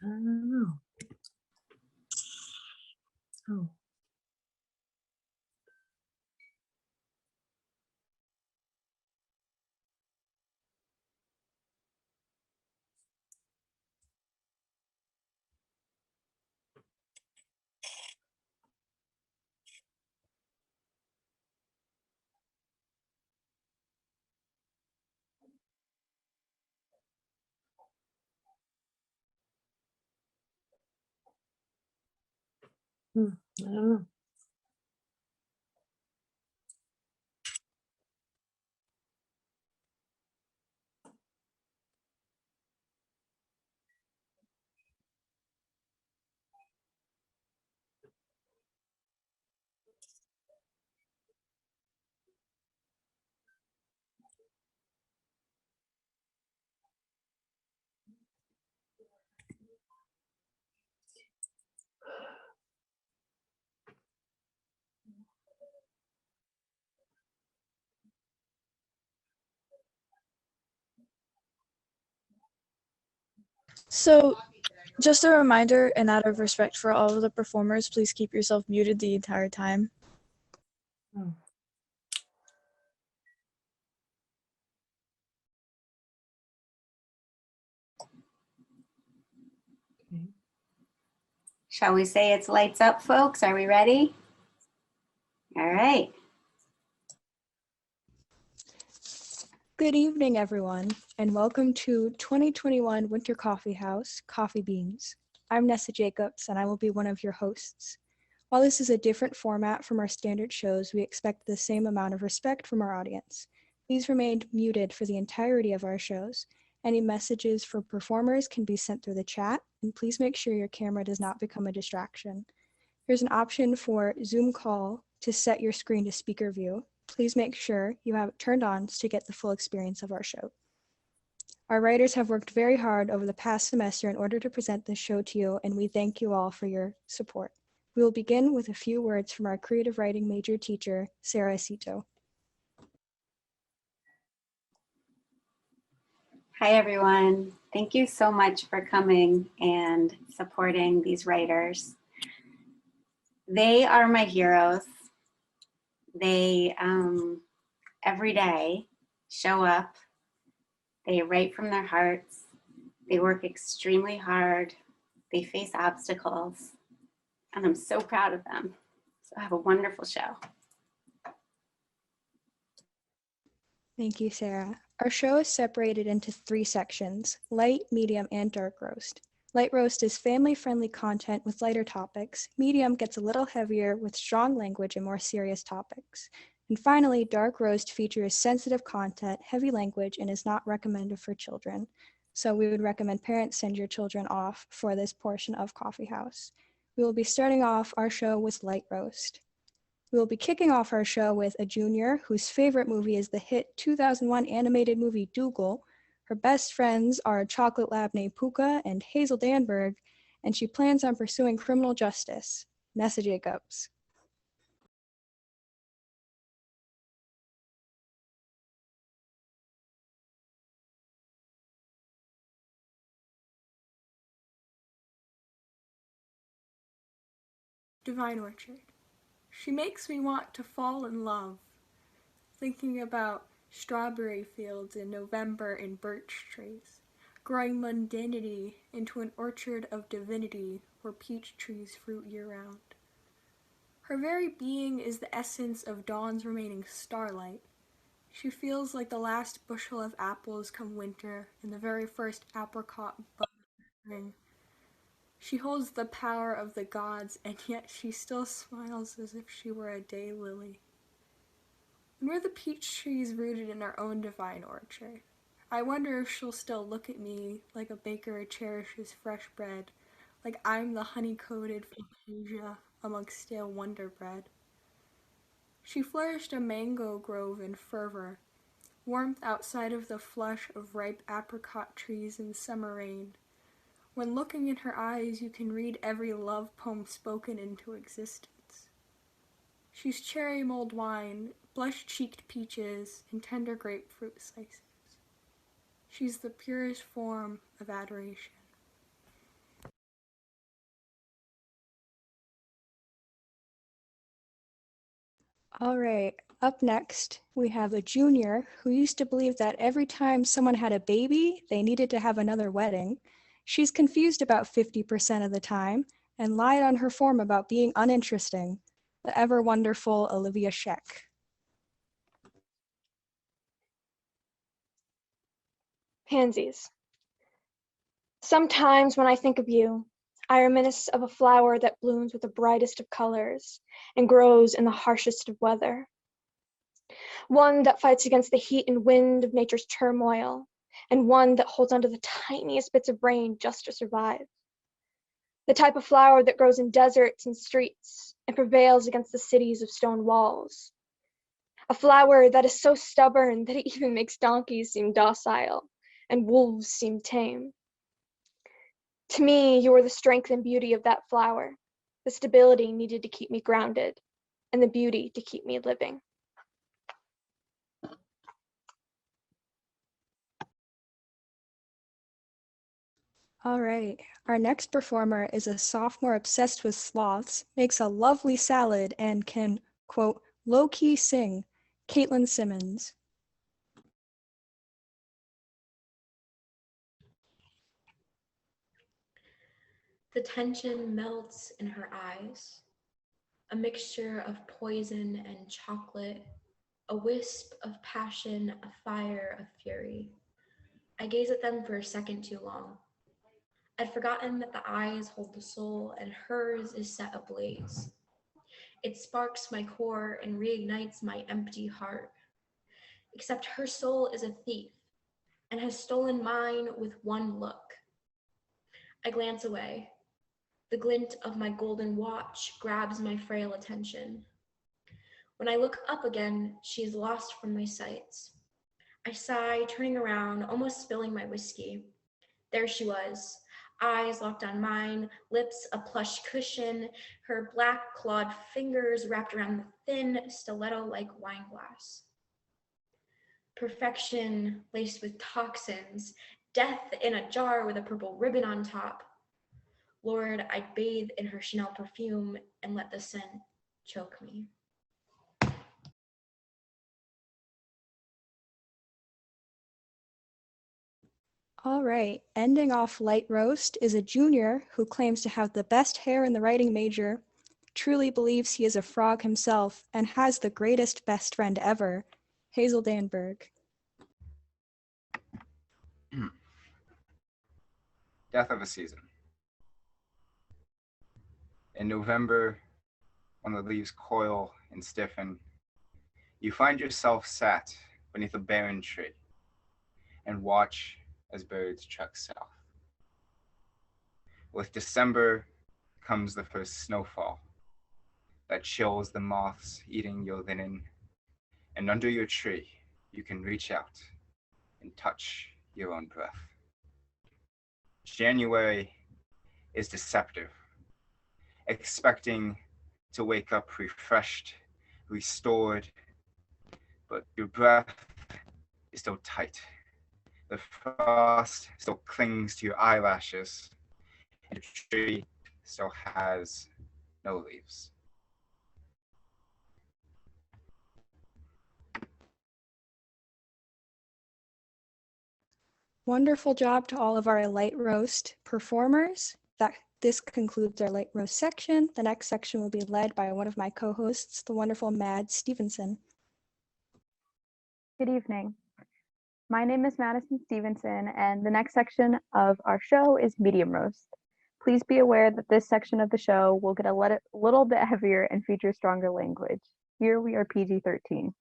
I don't know. Oh. I don't know. So, just a reminder, and out of respect for all of the performers, please keep yourself muted the entire time. Oh. Okay. Shall we say it's lights up, folks? Are we ready? All right. Good evening, everyone, and welcome to 2021 Winter Coffee House, Coffee Beans. I'm Nessa Jacobs, and I will be one of your hosts. While this is a different format from our standard shows, we expect the same amount of respect from our audience. Please remain muted for the entirety of our shows. Any messages for performers can be sent through the chat, and please make sure your camera does not become a distraction. There's an option for Zoom call to set your screen to speaker view. Please make sure you have it turned on to get the full experience of our show. Our writers have worked very hard over the past semester in order to present this show to you, and we thank you all for your support. We will begin with a few words from our creative writing major teacher, Sarah Acito. Hi, everyone. Thank you so much for coming and supporting these writers. They are my heroes. They, every day, show up. They write from their hearts. They work extremely hard. They face obstacles. And I'm so proud of them. So have a wonderful show. Thank you, Sarah. Our show is separated into 3 sections: light, medium, and dark roast. Light roast is family-friendly content with lighter topics. Medium gets a little heavier with strong language and more serious topics. And finally, dark roast features sensitive content, heavy language, and is not recommended for children. So we would recommend parents send your children off for this portion of Coffee House. We will be starting off our show with light roast. We will be kicking off our show with a junior whose favorite movie is the hit 2001 animated movie Dougal. Her best friends are a chocolate lab named Puka and Hazel Danberg, and she plans on pursuing criminal justice. Nessa Jacobs. Divine Orchard. She makes me want to fall in love, thinking about strawberry fields in November and birch trees, growing mundanity into an orchard of divinity where peach trees fruit year-round. Her very being is the essence of dawn's remaining starlight. She feels like the last bushel of apples come winter and the very first apricot bud spring. She holds the power of the gods, and yet she still smiles as if she were a day lily. And we're the peach trees rooted in our own divine orchard. I wonder if she'll still look at me like a baker cherishes fresh bread, like I'm the honey-coated fantasia amongst stale wonder bread. She flourished a mango grove in fervor, warmth outside of the flush of ripe apricot trees in summer rain. When looking in her eyes, you can read every love poem spoken into existence. She's cherry mulled wine, blush-cheeked peaches, and tender grapefruit slices. She's the purest form of adoration. All right, up next, we have a junior who used to believe that every time someone had a baby, they needed to have another wedding. She's confused about 50% of the time and lied on her form about being uninteresting. The ever wonderful Olivia Scheck. Pansies. Sometimes when I think of you, I reminisce of a flower that blooms with the brightest of colors and grows in the harshest of weather. One that fights against the heat and wind of nature's turmoil, and one that holds onto the tiniest bits of rain just to survive. The type of flower that grows in deserts and streets and prevails against the cities of stone walls. A flower that is so stubborn that it even makes donkeys seem docile and wolves seem tame. To me, you were the strength and beauty of that flower, the stability needed to keep me grounded, and the beauty to keep me living. All right, our next performer is a sophomore obsessed with sloths, makes a lovely salad, and can, quote, low-key sing, Caitlin Simmons. The tension melts in her eyes, a mixture of poison and chocolate, a wisp of passion, a fire of fury. I gaze at them for a second too long. I'd forgotten that the eyes hold the soul and hers is set ablaze. It sparks my core and reignites my empty heart. Except her soul is a thief and has stolen mine with one look. I glance away. The glint of my golden watch grabs my frail attention. When I look up again, she is lost from my sights. I sigh, turning around, almost spilling my whiskey. There she was, eyes locked on mine, lips a plush cushion, her black clawed fingers wrapped around the thin, stiletto-like wine glass. Perfection laced with toxins, death in a jar with a purple ribbon on top. Lord, I'd bathe in her Chanel perfume and let the scent choke me. All right, ending off Light Roast is a junior who claims to have the best hair in the writing major, truly believes he is a frog himself, and has the greatest best friend ever, Hazel Danberg. Death of a season. In November, when the leaves coil and stiffen, you find yourself sat beneath a barren tree and watch as birds trek south. With December comes the first snowfall that chills the moths eating your linen, and under your tree you can reach out and touch your own breath. January is deceptive, expecting to wake up refreshed, restored, but your breath is still tight. The frost still clings to your eyelashes, and the tree still has no leaves. Wonderful job to all of our Light Roast performers. This concludes our Light Roast section. The next section will be led by one of my co-hosts, the wonderful Mad Stevenson. Good evening. My name is Madison Stevenson, and the next section of our show is Medium Roast. Please be aware that this section of the show will get a little bit heavier and feature stronger language. Here we are PG-13.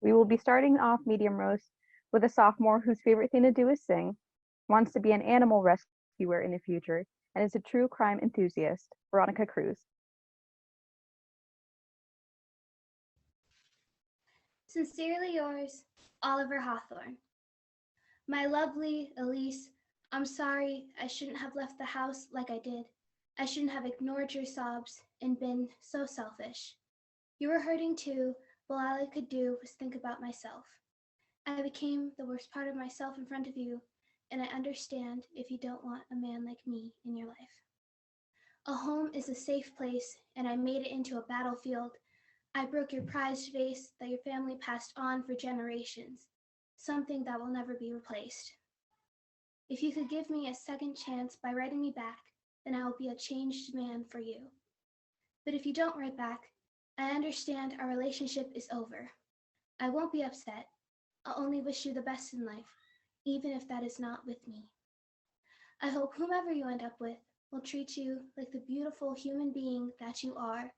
We will be starting off Medium Roast with a sophomore whose favorite thing to do is sing, wants to be an animal rescuer in the future, and is a true crime enthusiast, Veronica Cruz. Sincerely yours, Oliver Hawthorne. My lovely Elise, I'm sorry I shouldn't have left the house like I did. I shouldn't have ignored your sobs and been so selfish. You were hurting too, but all I could do was think about myself. I became the worst part of myself in front of you, and I understand if you don't want a man like me in your life. A home is a safe place, and I made it into a battlefield, I broke your prized vase that your family passed on for generations, something that will never be replaced. If you could give me a second chance by writing me back, then I will be a changed man for you. But if you don't write back, I understand our relationship is over. I won't be upset. I'll only wish you the best in life, even if that is not with me. I hope whomever you end up with will treat you like the beautiful human being that you are.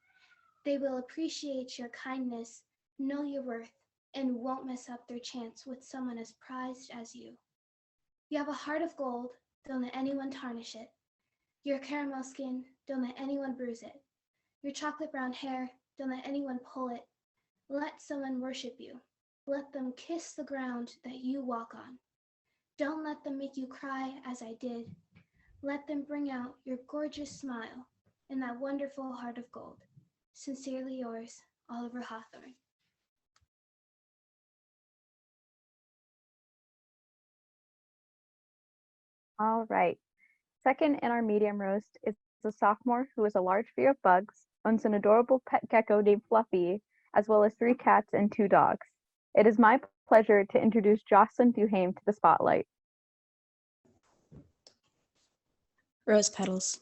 They will appreciate your kindness, know your worth, and won't mess up their chance with someone as prized as you. You have a heart of gold, don't let anyone tarnish it. Your caramel skin, don't let anyone bruise it. Your chocolate brown hair, don't let anyone pull it. Let someone worship you. Let them kiss the ground that you walk on. Don't let them make you cry as I did. Let them bring out your gorgeous smile and that wonderful heart of gold. Sincerely yours, Oliver Hawthorne. All right. Second in our medium roast is a sophomore who has a large fear of bugs, owns an adorable pet gecko named Fluffy, as well as 3 cats and 2 dogs. It is my pleasure to introduce Jocelyn Duhame to the spotlight. Rose petals.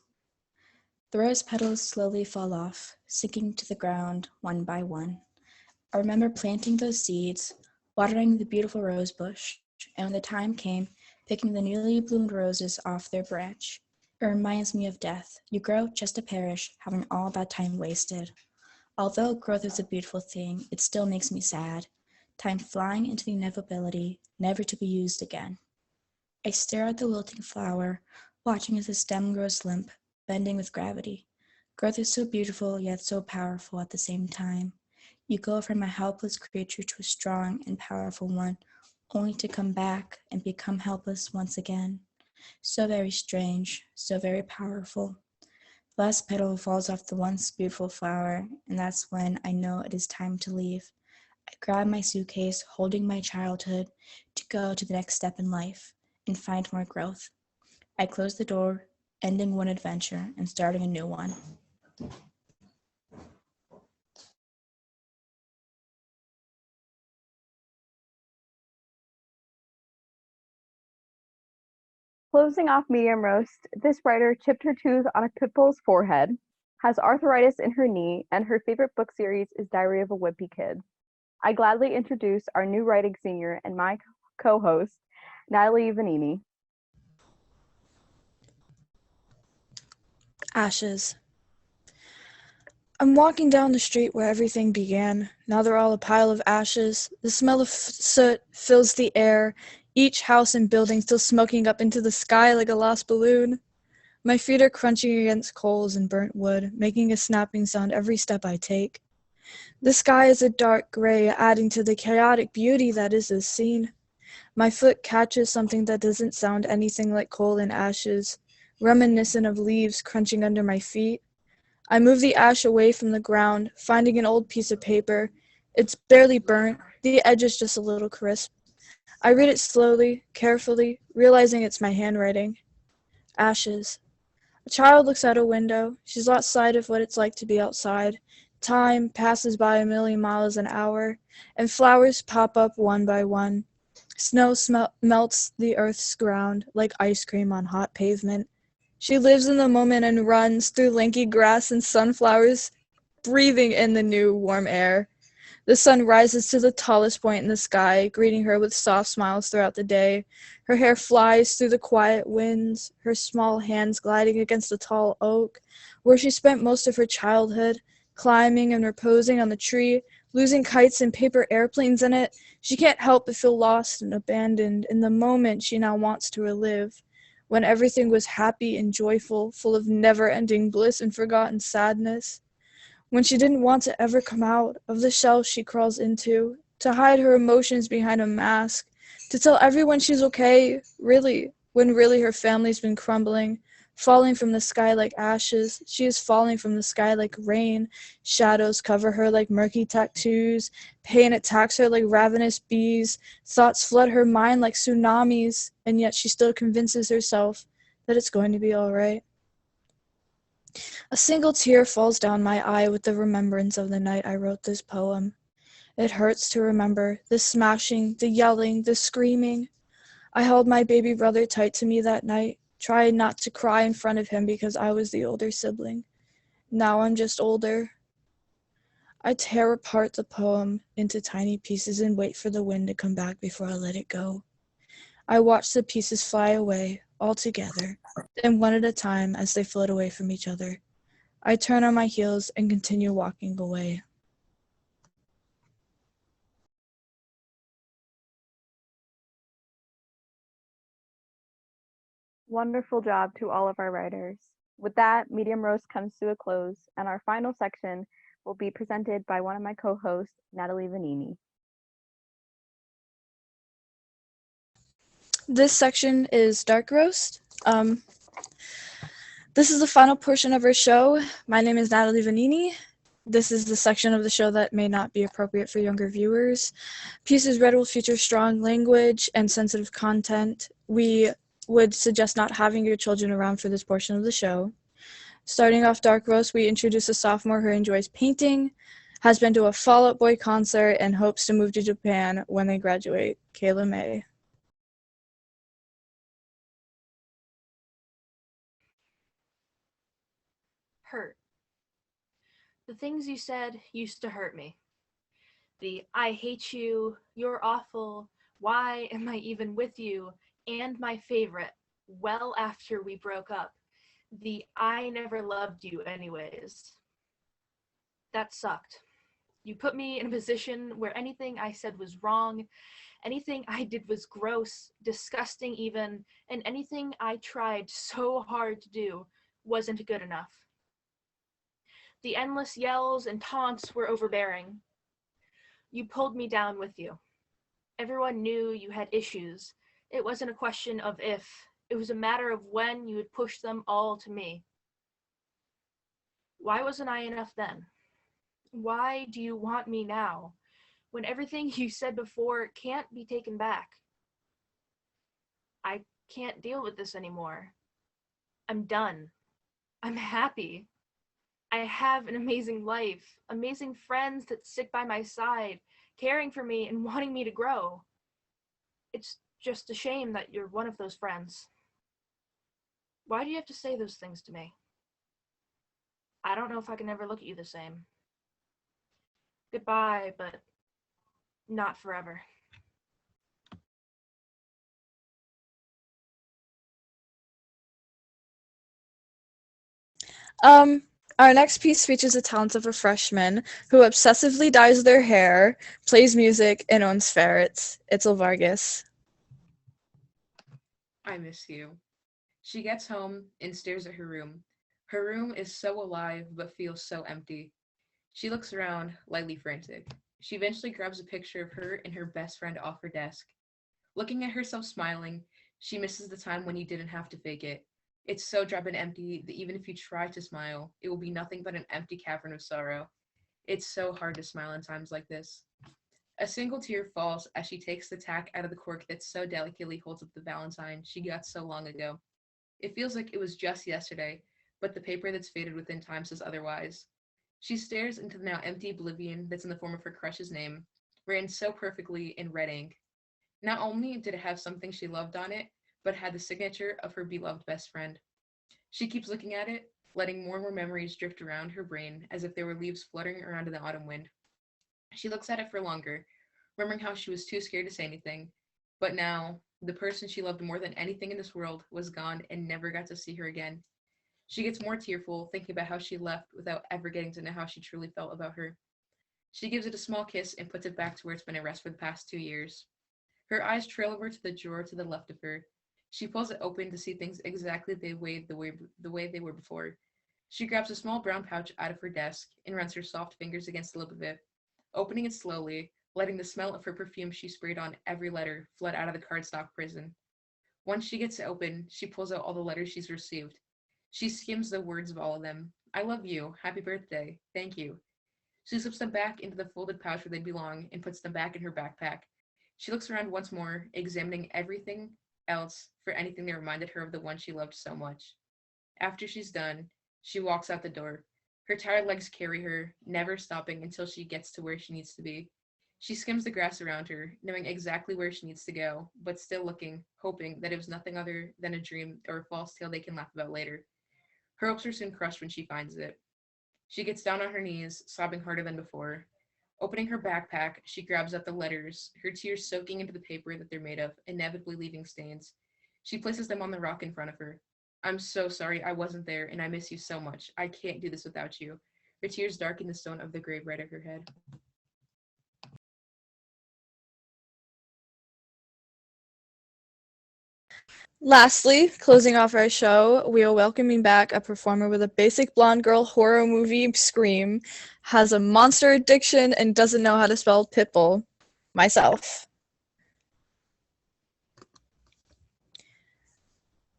The rose petals slowly fall off, sinking to the ground one by one. I remember planting those seeds, watering the beautiful rose bush, and when the time came, picking the newly bloomed roses off their branch. It reminds me of death. You grow just to perish, having all that time wasted. Although growth is a beautiful thing, it still makes me sad. Time flying into the inevitability, never to be used again. I stare at the wilting flower, watching as the stem grows limp, bending with gravity. Growth is so beautiful, yet so powerful at the same time. You go from a helpless creature to a strong and powerful one, only to come back and become helpless once again. So very strange, so very powerful. The last petal falls off the once beautiful flower, and that's when I know it is time to leave. I grab my suitcase, holding my childhood, to go to the next step in life and find more growth. I close the door, ending one adventure and starting a new one. Closing off medium roast, this writer chipped her tooth on a pit bull's forehead, has arthritis in her knee, and her favorite book series is Diary of a Wimpy Kid. I gladly introduce our new writing senior and my co-host, Natalie Vanini. Ashes. I'm walking down the street where everything began. Now they're all a pile of ashes. The smell of soot fills the air, each house and building still smoking up into the sky like a lost balloon. My feet are crunching against coals and burnt wood, making a snapping sound every step I take. The sky is a dark gray, adding to the chaotic beauty that is this scene. My foot catches something that doesn't sound anything like coal and ashes, reminiscent of leaves crunching under my feet. I move the ash away from the ground, finding an old piece of paper. It's barely burnt, the edge is just a little crisp. I read it slowly, carefully, realizing it's my handwriting. Ashes. A child looks out a window. She's lost sight of what it's like to be outside. Time passes by 1,000,000 miles an hour, and flowers pop up one by one. Snow melts the earth's ground like ice cream on hot pavement. She lives in the moment and runs through lanky grass and sunflowers, breathing in the new, warm air. The sun rises to the tallest point in the sky, greeting her with soft smiles throughout the day. Her hair flies through the quiet winds, her small hands gliding against the tall oak, where she spent most of her childhood, climbing and reposing on the tree, losing kites and paper airplanes in it. She can't help but feel lost and abandoned in the moment she now wants to relive, when everything was happy and joyful, full of never-ending bliss and forgotten sadness. When she didn't want to ever come out of the shell she crawls into, to hide her emotions behind a mask, to tell everyone she's okay, really, when really her family's been crumbling, falling from the sky like ashes. She is falling from the sky like rain. Shadows cover her like murky tattoos. Pain attacks her like ravenous bees. Thoughts flood her mind like tsunamis, and yet she still convinces herself that it's going to be all right. A single tear falls down my eye with the remembrance of the night I wrote this poem. It hurts to remember the smashing, the yelling, the screaming. I held my baby brother tight to me that night, tried not to cry in front of him because I was the older sibling. Now I'm just older. I tear apart the poem into tiny pieces and wait for the wind to come back before I let it go. I watch the pieces fly away, all together, then one at a time as they float away from each other. I turn on my heels and continue walking away. Wonderful job to all of our writers. With that, Medium Roast comes to a close, and our final section will be presented by one of my co-hosts, Natalie Vanini. This section is Dark Roast. This is the final portion of our show. My name is Natalie Vanini. This is the section of the show that may not be appropriate for younger viewers. Pieces read will feature strong language and sensitive content. We would suggest not having your children around for this portion of the show. Starting off Dark Roast, we introduce a sophomore who enjoys painting, has been to a Fall Out Boy concert, and hopes to move to Japan when they graduate. Kayla May. Hurt. The things you said used to hurt me. The I hate you, you're awful, why am I even with you, and my favorite, well after we broke up, the I never loved you anyways. That sucked. You put me in a position where anything I said was wrong, anything I did was gross, disgusting even, and anything I tried so hard to do wasn't good enough. The endless yells and taunts were overbearing. You pulled me down with you. Everyone knew you had issues. It wasn't a question of if, it was a matter of when you would push them all to me. Why wasn't I enough then? Why do you want me now, when everything you said before can't be taken back? I can't deal with this anymore. I'm done. I'm happy. I have an amazing life, amazing friends that stick by my side, caring for me and wanting me to grow. It's just a shame that you're one of those friends. Why do you have to say those things to me? I don't know if I can ever look at you the same. Goodbye, but not forever. Our next piece features the talents of a freshman who obsessively dyes their hair, plays music, and owns ferrets. Itzel Vargas. I miss you. She gets home and stares at her room. Her room is so alive but feels so empty. She looks around, lightly frantic. She eventually grabs a picture of her and her best friend off her desk. Looking at herself smiling, she misses the time when you didn't have to fake it. It's so drab and empty that even if you try to smile, it will be nothing but an empty cavern of sorrow. It's so hard to smile in times like this. A single tear falls as she takes the tack out of the cork that so delicately holds up the valentine she got so long ago. It feels like it was just yesterday, but the paper that's faded within time says otherwise. She stares into the now empty oblivion that's in the form of her crush's name, written so perfectly in red ink. Not only did it have something she loved on it, but had the signature of her beloved best friend. She keeps looking at it, letting more and more memories drift around her brain as if they were leaves fluttering around in the autumn wind. She looks at it for longer, remembering how she was too scared to say anything, but now, the person she loved more than anything in this world was gone and never got to see her again. She gets more tearful, thinking about how she left without ever getting to know how she truly felt about her. She gives it a small kiss and puts it back to where it's been at rest for the past 2 years. Her eyes trail over to the drawer to the left of her. She pulls it open to see things exactly the way they were before. She grabs a small brown pouch out of her desk and runs her soft fingers against the lip of it, opening it slowly, letting the smell of her perfume she sprayed on every letter flood out of the cardstock prison. Once she gets it open, she pulls out all the letters she's received. She skims the words of all of them. I love you. Happy birthday. Thank you. She slips them back into the folded pouch where they belong and puts them back in her backpack. She looks around once more, examining everything else for anything that reminded her of the one she loved so much. After she's done, She walks out the door. Her tired legs carry her, never stopping until she gets to where she needs to be. She skims the grass around her, knowing exactly where she needs to go, but still looking, hoping that it was nothing other than a dream or a false tale they can laugh about later. Her hopes are soon crushed when she finds it. She gets down on her knees, sobbing harder than before. Opening her backpack, she grabs out the letters, her tears soaking into the paper that they're made of, inevitably leaving stains. She places them on the rock in front of her. I'm so sorry I wasn't there, and I miss you so much. I can't do this without you. Her tears darken the stone of the grave right at her head. Lastly, closing off our show, we are welcoming back a performer with a basic blonde girl horror movie scream, has a monster addiction, and doesn't know how to spell Pitbull. Myself.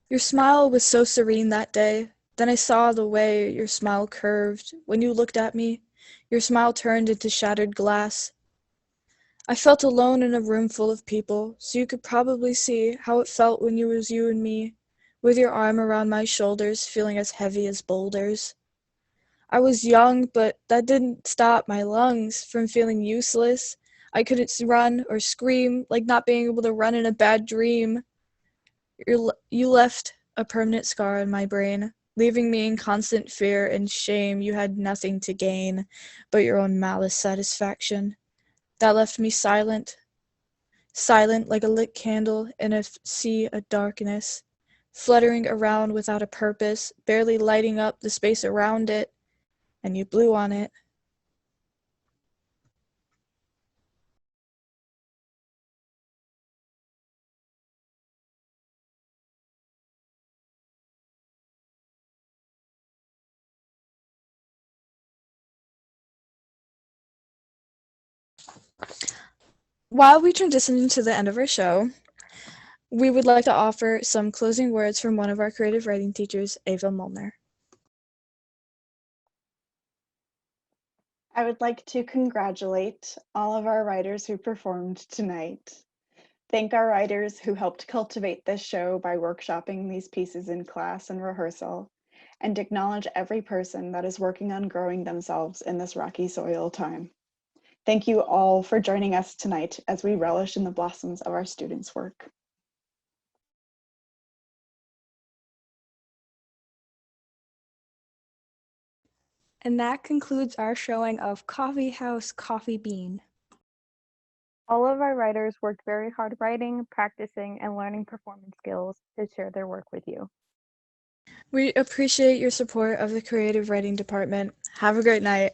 Your smile was so serene that day. Then I saw the way your smile curved. When you looked at me, your smile turned into shattered glass. I felt alone in a room full of people, so you could probably see how it felt when you was you and me, with your arm around my shoulders, feeling as heavy as boulders. I was young, but that didn't stop my lungs from feeling useless. I couldn't run or scream, like not being able to run in a bad dream. You left a permanent scar in my brain, leaving me in constant fear and shame. You had nothing to gain but your own malice satisfaction. That left me silent like a lit candle in a sea of darkness, fluttering around without a purpose, barely lighting up the space around it, and you blew on it. While we transition to the end of our show, we would like to offer some closing words from one of our creative writing teachers, Ava Molnar. I would like to congratulate all of our writers who performed tonight. Thank our writers who helped cultivate this show by workshopping these pieces in class and rehearsal, and acknowledge every person that is working on growing themselves in this rocky soil time. Thank you all for joining us tonight as we relish in the blossoms of our students' work. And that concludes our showing of Coffee House Coffee Bean. All of our writers worked very hard writing, practicing, and learning performance skills to share their work with you. We appreciate your support of the creative writing department. Have a great night.